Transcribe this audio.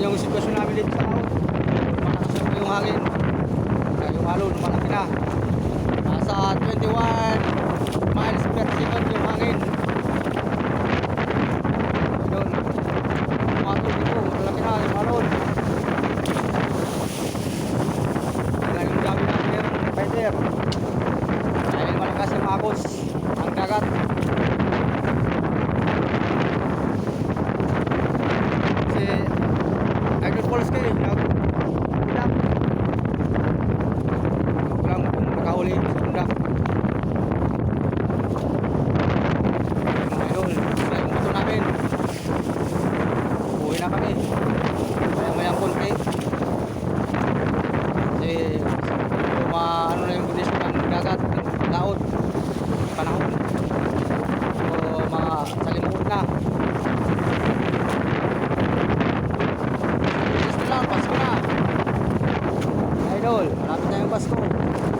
Yan yung sitwasyon namin dito sa Laon. Malakas na po yung hangin. Kaya yung alon, malaki na. Nasa 21 miles per second yung hangin. Ayun. Matulog po, malaki na yung alon. Kaya yung dami natin yung fighter. Dahil malakas yung agos ang dagat. Kasi Idol Polski nag-idak. Walang nakahuli sa bunda. Idol, sila yung motor namin. Uwi na kami. Maya-mayang konti. Kasi ano na yung kondisyon ng dagat, ng laot, panahon. So mga salimuot na. Pasko na. Idol, malapit na yung Pasko.